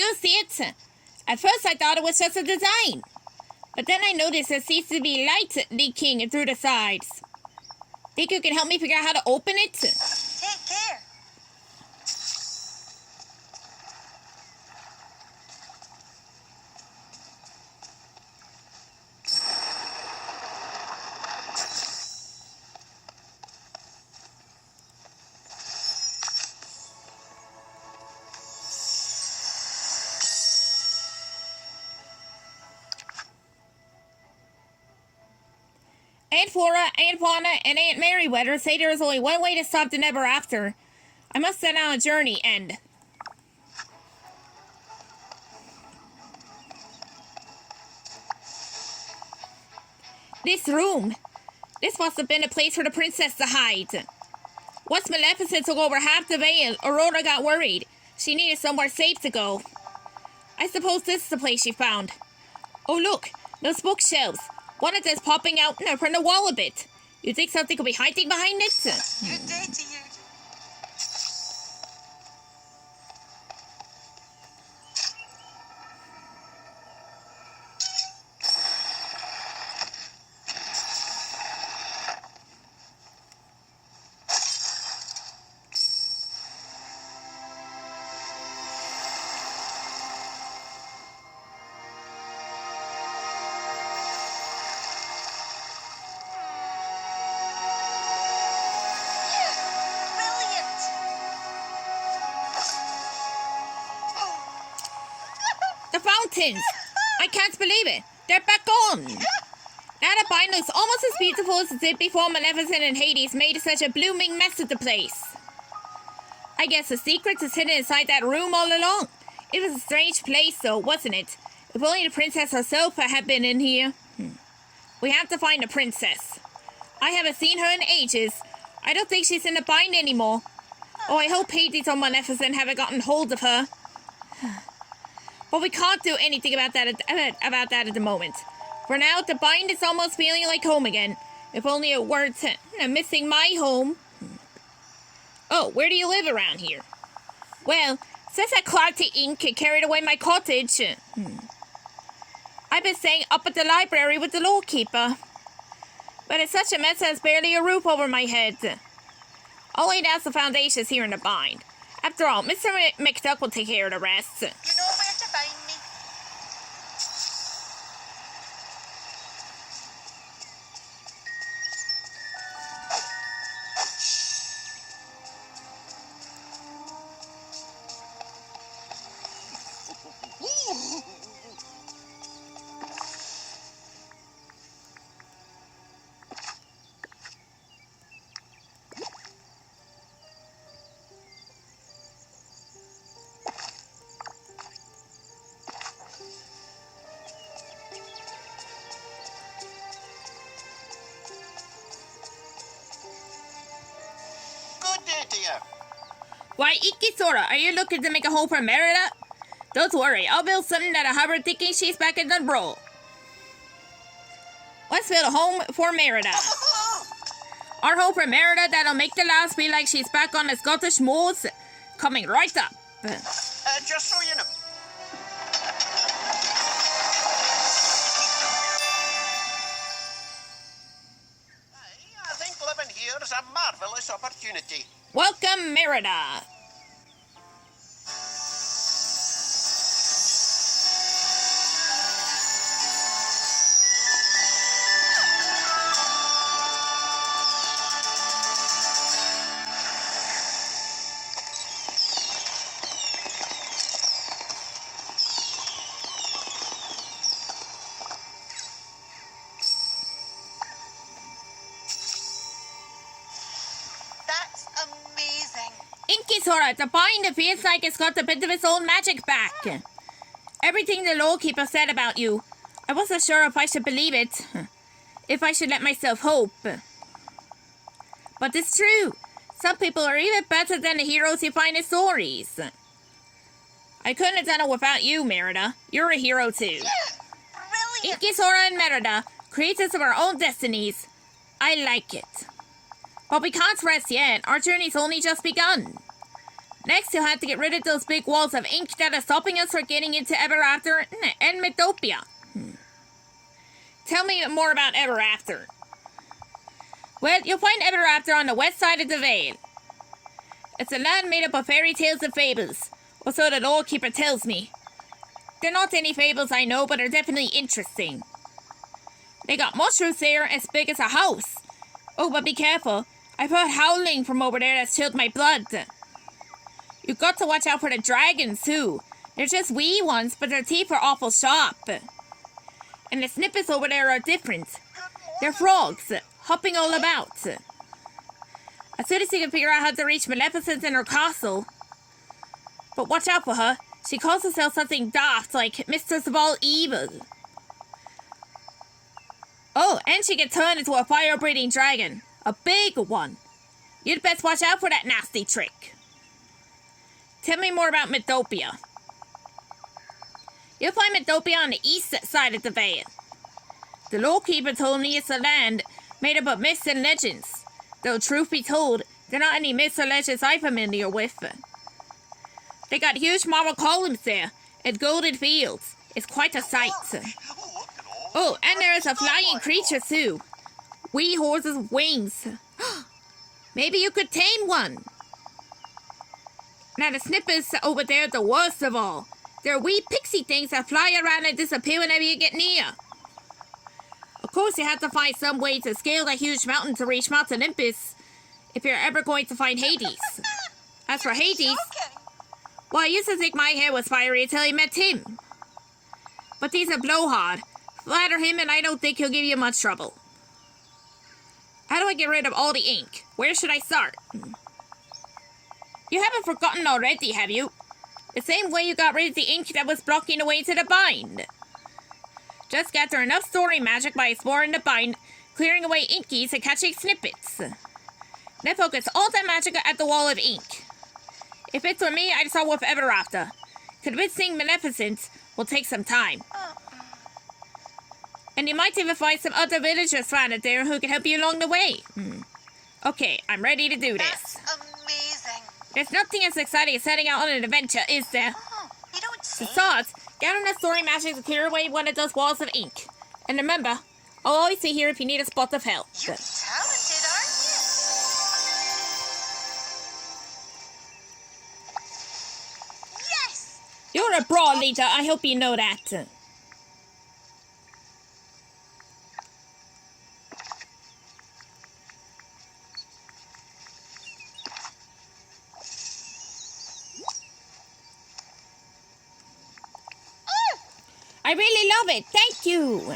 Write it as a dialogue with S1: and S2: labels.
S1: you see it? At first I thought it was just a design. But then I noticed there seems to be light leaking through the sides. Think you can help me figure out how to open it?
S2: Take care.
S1: Aunt Flora, Aunt Fauna, and Aunt Merryweather say there is only one way to stop the Never After. I must set on a journey and... This room. This must have been a place for the princess to hide. Once Maleficent took over half the veil, Aurora got worried. She needed somewhere safe to go. I suppose this is the place she found. Oh look, those bookshelves. One of them's popping out from the wall a bit. You think something could be hiding behind it?
S2: Good day to you.
S1: The fountains! I can't believe it. They're back on. Now the bind looks almost as beautiful as it did before Maleficent and Hades made such a blooming mess of the place. I guess the secret is hidden inside that room all along. It was a strange place though, wasn't it? If only the princess herself had been in here. We have to find the princess. I haven't seen her in ages. I don't think she's in the bind anymore. Oh, I hope Hades or Maleficent haven't gotten hold of her. But we can't do anything about that at the moment. For now, the bind is almost feeling like home again. If only it weren't missing my home. Oh, where do you live around here? Well, since that cloud to ink carried away my cottage, I've been staying up at the library with the lawkeeper. But it's such a mess there's barely a roof over my head. I'll lay down some foundations here in the bind. After all, Mr. McDuck will take care of the rest.
S2: You know where to find me.
S1: Why, InkySora, are you looking to make a home for Merida? Don't worry, I'll build something that'll have her thinking she's back in the role. Let's build a home for Merida. Our home for Merida that'll make the lass feel like she's back on the Scottish moors. Coming right up.
S3: Just so you know. I think living here is a marvellous opportunity.
S1: Welcome, Merida. InkySora, the bind feels like it's got a bit of its own magic back. Everything the lawkeeper said about you, I wasn't sure if I should believe it, if I should let myself hope. But it's true. Some people are even better than the heroes you find in stories. I couldn't have done it without you, Merida. You're a hero too.
S2: Yeah, brilliant.
S1: InkySora and Merida, creators of our own destinies. I like it. But we can't rest yet. Our journey's only just begun. Next, you'll have to get rid of those big walls of ink that are stopping us from getting into Ever After and Mythopia. Tell me more about Ever After. Well, you'll find Ever After on the west side of the Vale. It's a land made up of fairy tales and fables, or so the lawkeeper tells me. They're not any fables I know, but they're definitely interesting. They got mushrooms there as big as a house. Oh, but be careful. I've heard howling from over there that's chilled my blood. You've got to watch out for the dragons, too. They're just wee ones, but their teeth are awful sharp. And the snippets over there are different. They're frogs, hopping all about. As soon as you can figure out how to reach Maleficent in her castle. But watch out for her. She calls herself something daft, like Mistress of All Evil. Oh, and she can turn into a fire-breathing dragon. A big one. You'd best watch out for that nasty trick. Tell me more about Mythopia. You'll find Mythopia on the east side of the Vale. The lawkeeper told me it's a land made up of myths and legends. Though truth be told, they're not any myths or legends I'm familiar with. They got huge marble columns there, and golden fields. It's quite a sight. Oh, and there is a flying creature too. Wee horses with wings. Maybe you could tame one. Now the snippets over there are the worst of all. They're wee pixie things that fly around and disappear whenever you get near. Of course, you have to find some way to scale that huge mountain to reach Mount Olympus if you're ever going to find Hades. As for Hades, well, I used to think my hair was fiery until I met him. But he's a blowhard. Flatter him and I don't think he'll give you much trouble. How do I get rid of all the ink? Where should I start? You haven't forgotten already, have you? The same way you got rid of the ink that was blocking the way to the bind. Just gather enough story magic by exploring the bind, clearing away inkies and catching snippets. Then focus all that magic at the wall of ink. If it's for me, I'd start with Ever After. Convincing Maleficent will take some time. And you might even find some other villagers stranded there who can help you along the way. Okay, I'm ready to do this.
S2: That's amazing.
S1: There's nothing as exciting as setting out on an adventure, is there?
S2: Oh, you don't
S1: To
S2: say.
S1: start, gather enough story magic to clear away one of those walls of ink. And remember, I'll always be here if you need a spot of help.
S2: You're talented, aren't you? Yes!
S1: You're a broad leader, I hope you know that. I really love it, thank you.